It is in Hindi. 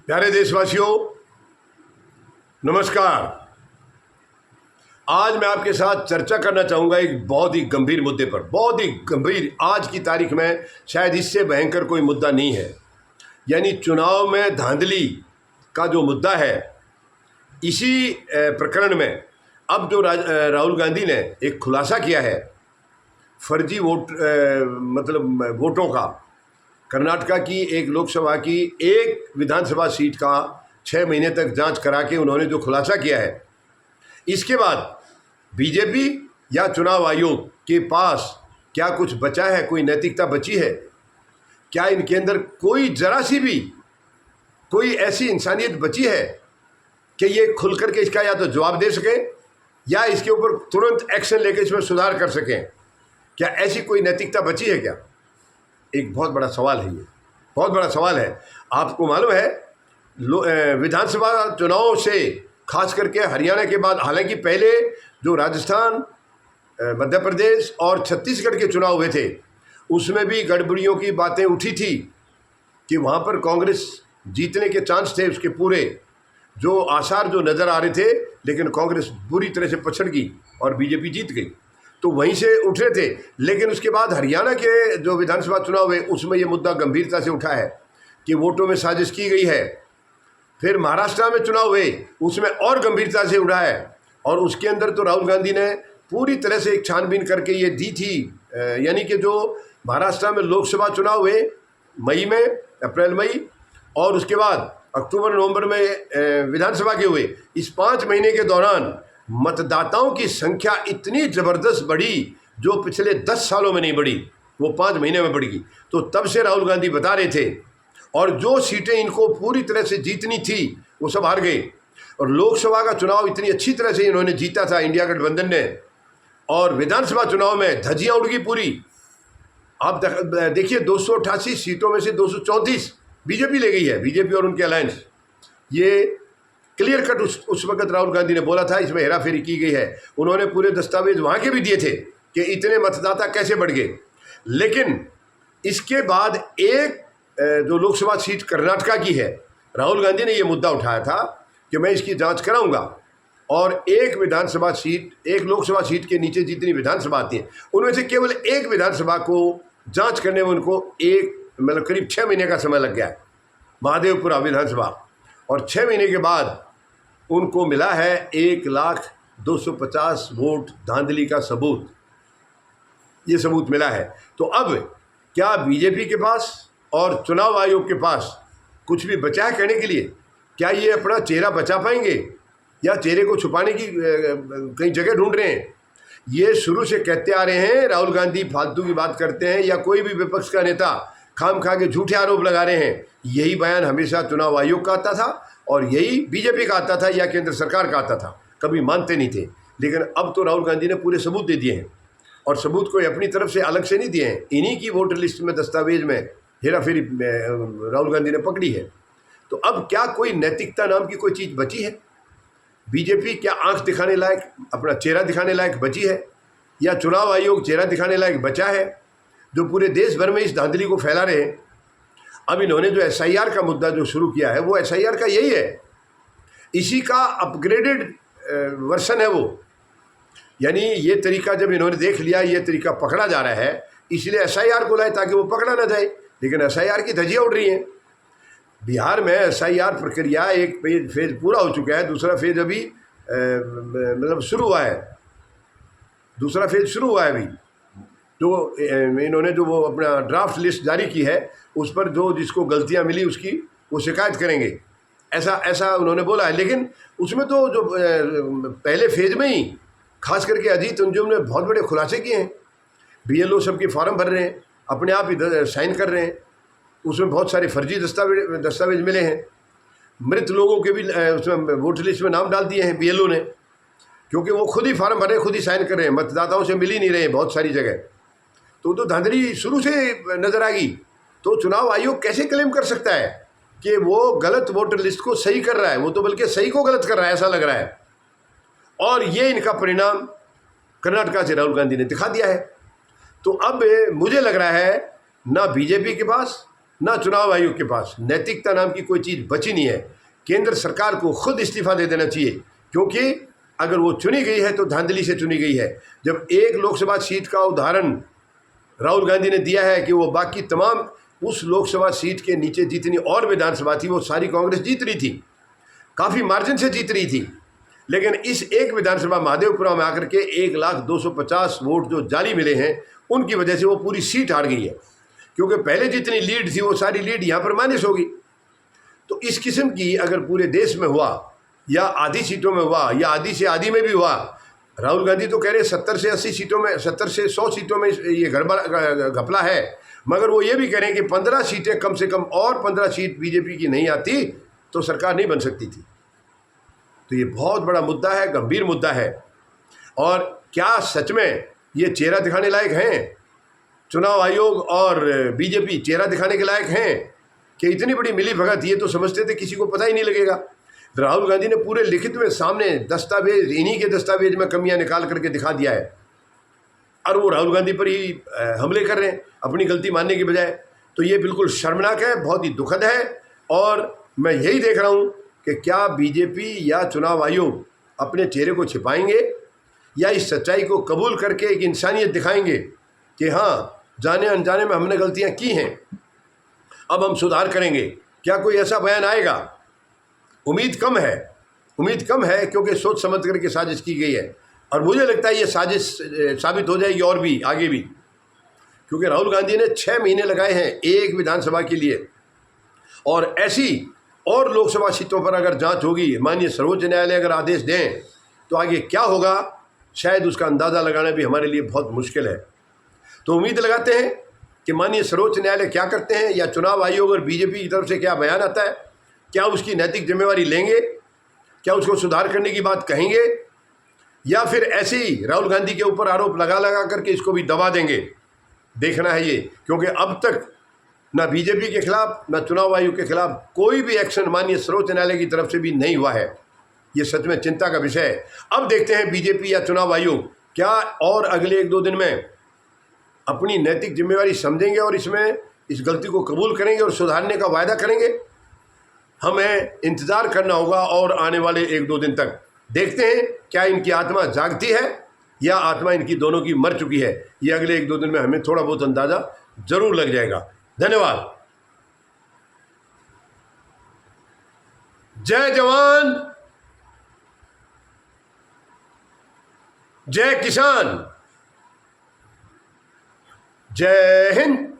प्यारे देशवासियों, नमस्कार। आज मैं आपके साथ चर्चा करना चाहूँगा एक बहुत ही गंभीर मुद्दे पर। बहुत ही गंभीर, आज की तारीख में शायद इससे भयंकर कोई मुद्दा नहीं है। यानी चुनाव में धांधली का जो मुद्दा है, इसी प्रकरण में अब जो राहुल गांधी ने एक खुलासा किया है फर्जी वोटों का। कर्नाटका की एक लोकसभा की एक विधानसभा सीट का 6 महीने तक जांच करा के उन्होंने जो खुलासा किया है, इसके बाद बीजेपी या चुनाव आयोग के पास क्या कुछ बचा है? कोई नैतिकता बची है क्या? इनके अंदर कोई जरा सी भी कोई ऐसी इंसानियत बची है कि ये खुल करके इसका या तो जवाब दे सकें या इसके ऊपर तुरंत एक्शन लेकर इसमें सुधार कर सकें? क्या ऐसी कोई नैतिकता बची है क्या? एक बहुत बड़ा सवाल है, ये बहुत बड़ा सवाल है। आपको मालूम है विधानसभा चुनाव से खास करके हरियाणा के बाद, हालांकि पहले जो राजस्थान, मध्य प्रदेश और छत्तीसगढ़ के चुनाव हुए थे उसमें भी गड़बड़ियों की बातें उठी थी कि वहाँ पर कांग्रेस जीतने के चांस थे, उसके पूरे जो आसार जो नज़र आ रहे थे, लेकिन कांग्रेस बुरी तरह से पछड़ गई और बीजेपी जीत गई, तो वहीं से उठ रहे थे। लेकिन उसके बाद हरियाणा के जो विधानसभा चुनाव हुए उसमें ये मुद्दा गंभीरता से उठा है कि वोटों में साजिश की गई है। फिर महाराष्ट्र में चुनाव हुए उसमें और गंभीरता से उठा है, और उसके अंदर तो राहुल गांधी ने पूरी तरह से एक छानबीन करके ये दी थी। यानी कि जो महाराष्ट्र में लोकसभा चुनाव हुए मई में, अप्रैल मई, और उसके बाद अक्टूबर नवंबर में विधानसभा के हुए, इस 5 महीने के दौरान मतदाताओं की संख्या इतनी ज़बरदस्त बढ़ी जो पिछले 10 सालों में नहीं बढ़ी, वो 5 महीने में बढ़ गई। तो तब से राहुल गांधी बता रहे थे, और जो सीटें इनको पूरी तरह से जीतनी थी वो सब हार गए। और लोकसभा का चुनाव इतनी अच्छी तरह से इन्होंने जीता था इंडिया गठबंधन ने, और विधानसभा चुनाव में धज्जियाँ उड़ गई पूरी। आप देखिए 288 सीटों में से 234 बीजेपी ले गई है, बीजेपी और उनके अलायंस। ये क्लियर कट उस वक्त राहुल गांधी ने बोला था इसमें हेराफेरी की गई है। उन्होंने पूरे दस्तावेज वहाँ के भी दिए थे कि इतने मतदाता कैसे बढ़ गए। लेकिन इसके बाद एक जो लोकसभा सीट कर्नाटका की है, राहुल गांधी ने ये मुद्दा उठाया था कि मैं इसकी जांच कराऊंगा, और एक विधानसभा सीट, एक लोकसभा सीट के नीचे जितनी विधानसभा आती है उनमें से केवल एक विधानसभा को जांच करने में उनको करीब 6 महीने का समय लग गया है, महादेवपुरा विधानसभा। और 6 महीने के बाद उनको मिला है 1,250 वोट धांधली का सबूत, ये सबूत मिला है। तो अब क्या बीजेपी के पास और चुनाव आयोग के पास कुछ भी बचा है कहने के लिए? क्या ये अपना चेहरा बचा पाएंगे या चेहरे को छुपाने की कई जगह ढूंढ रहे हैं? ये शुरू से कहते आ रहे हैं, राहुल गांधी फालतू की बात करते हैं या कोई भी विपक्ष का नेता खाम खा के झूठे आरोप लगा रहे हैं। यही बयान हमेशा चुनाव आयोग का आता था और यही बीजेपी का आता था या केंद्र सरकार का आता था, कभी मानते नहीं थे। लेकिन अब तो राहुल गांधी ने पूरे सबूत दे दिए हैं, और सबूत कोई अपनी तरफ से अलग से नहीं दिए हैं, इन्हीं की वोटर लिस्ट में, दस्तावेज में हेराफेरी राहुल गांधी ने पकड़ी है। तो अब क्या कोई नैतिकता नाम की कोई चीज़ बची है? बीजेपी क्या आंख दिखाने लायक, अपना चेहरा दिखाने लायक बची है, या चुनाव आयोग चेहरा दिखाने लायक बचा है, जो पूरे देश भर में इस धांधली को फैला रहे हैं? अब इन्होंने जो SIR का मुद्दा जो शुरू किया है वो SIR का यही है, इसी का अपग्रेडेड वर्सन है वो। यानी ये तरीका जब इन्होंने देख लिया ये तरीका पकड़ा जा रहा है, इसलिए SIR को लाए ताकि वो पकड़ा ना जाए। लेकिन SIR की धज्जियाँ उड़ रही हैं। बिहार में SIR प्रक्रिया एक फेज पूरा हो चुका है, दूसरा फेज अभी शुरू हुआ है, दूसरा फेज शुरू हुआ है अभी। जो इन्होंने जो वो अपना ड्राफ्ट लिस्ट जारी की है उस पर जो जिसको गलतियां मिली उसकी वो शिकायत करेंगे, ऐसा उन्होंने बोला है। लेकिन उसमें तो जो पहले फेज में ही खास करके अजीत अंजुम ने बहुत बड़े खुलासे किए हैं। BLO सबके फॉर्म भर रहे हैं, अपने आप ही साइन कर रहे हैं, उसमें बहुत सारे फर्जी दस्तावेज मिले हैं। मृत लोगों के भी उसमें वोटर लिस्ट में नाम डाल दिए हैं BLO ने, क्योंकि वो खुद ही फॉर्म भर रहे हैं, खुद ही साइन कर रहे हैं, मतदाताओं से मिल ही नहीं रहे हैं बहुत सारी जगह। तो धांधली शुरू से नज़र आ गई। तो चुनाव आयोग कैसे क्लेम कर सकता है कि वो गलत वोटर लिस्ट को सही कर रहा है? वो तो बल्कि सही को गलत कर रहा है, ऐसा लग रहा है। और ये इनका परिणाम कर्नाटका से राहुल गांधी ने दिखा दिया है। तो अब मुझे लग रहा है ना बीजेपी के पास ना चुनाव आयोग के पास नैतिकता नाम की कोई चीज़ बची नहीं है। केंद्र सरकार को खुद इस्तीफा दे देना चाहिए, क्योंकि अगर वो चुनी गई है तो धांधली से चुनी गई है। जब एक लोकसभा सीट का उदाहरण राहुल गांधी ने दिया है कि वो बाकी तमाम उस लोकसभा सीट के नीचे जितनी और विधानसभा थी वो सारी कांग्रेस जीत रही थी, काफ़ी मार्जिन से जीत रही थी, लेकिन इस एक विधानसभा महादेवपुरा में आकर के 1,250 वोट जो जाली मिले हैं उनकी वजह से वो पूरी सीट हार गई है, क्योंकि पहले जितनी लीड थी वो सारी लीड यहाँ पर माइनस होगी। तो इस किस्म की अगर पूरे देश में हुआ या आधी सीटों में हुआ या आधी से आधी में भी हुआ, राहुल गांधी तो कह रहे 70 से 80 सीटों में, 70 से 100 सीटों में ये घपला है, मगर वो ये भी कह रहे हैं कि 15 सीटें कम से कम और 15 सीट बीजेपी की नहीं आती तो सरकार नहीं बन सकती थी। तो ये बहुत बड़ा मुद्दा है, गंभीर मुद्दा है। और क्या सच में ये चेहरा दिखाने लायक हैं? चुनाव आयोग और बीजेपी चेहरा दिखाने के लायक हैं कि इतनी बड़ी मिली भगत? ये तो समझते थे किसी को पता ही नहीं लगेगा। राहुल गांधी ने पूरे लिखित में सामने दस्तावेज, इन्हीं के दस्तावेज में कमियां निकाल करके दिखा दिया है, और वो राहुल गांधी पर ही हमले कर रहे हैं अपनी गलती मानने की बजाय। तो ये बिल्कुल शर्मनाक है, बहुत ही दुखद है। और मैं यही देख रहा हूँ कि क्या बीजेपी या चुनाव आयोग अपने चेहरे को छिपाएंगे या इस सच्चाई को कबूल करके एक इंसानियत दिखाएंगे कि हाँ, जाने अनजाने में हमने गलतियाँ की हैं, अब हम सुधार करेंगे। क्या कोई ऐसा बयान आएगा? उम्मीद कम है, उम्मीद कम है, क्योंकि सोच समझ करके साजिश की गई है। और मुझे लगता है ये साजिश साबित हो जाएगी और भी आगे भी, क्योंकि राहुल गांधी ने 6 महीने लगाए हैं एक विधानसभा के लिए, और ऐसी और लोकसभा सीटों पर अगर जांच होगी, माननीय सर्वोच्च न्यायालय अगर आदेश दें तो आगे क्या होगा शायद उसका अंदाज़ा लगाना भी हमारे लिए बहुत मुश्किल है। तो उम्मीद लगाते हैं कि माननीय सर्वोच्च न्यायालय क्या करते हैं, या चुनाव आयोग और बीजेपी की तरफ से क्या बयान आता है, क्या उसकी नैतिक जिम्मेवारी लेंगे, क्या उसको सुधार करने की बात कहेंगे, या फिर ऐसे ही राहुल गांधी के ऊपर आरोप लगा लगा करके इसको भी दबा देंगे। देखना है ये, क्योंकि अब तक ना बीजेपी के खिलाफ ना चुनाव आयोग के खिलाफ कोई भी एक्शन माननीय सर्वोच्च न्यायालय की तरफ से भी नहीं हुआ है। ये सच में चिंता का विषय है। अब देखते हैं बीजेपी या चुनाव आयोग क्या और अगले 1-2 दिन में अपनी नैतिक जिम्मेवारी समझेंगे और इसमें इस गलती को कबूल करेंगे और सुधारने का वायदा करेंगे। हमें इंतज़ार करना होगा और आने वाले 1-2 दिन तक देखते हैं क्या इनकी आत्मा जागती है या आत्मा इनकी दोनों की मर चुकी है। ये अगले 1-2 दिन में हमें थोड़ा बहुत अंदाज़ा जरूर लग जाएगा। धन्यवाद। जय जवान, जय किसान, जय हिंद।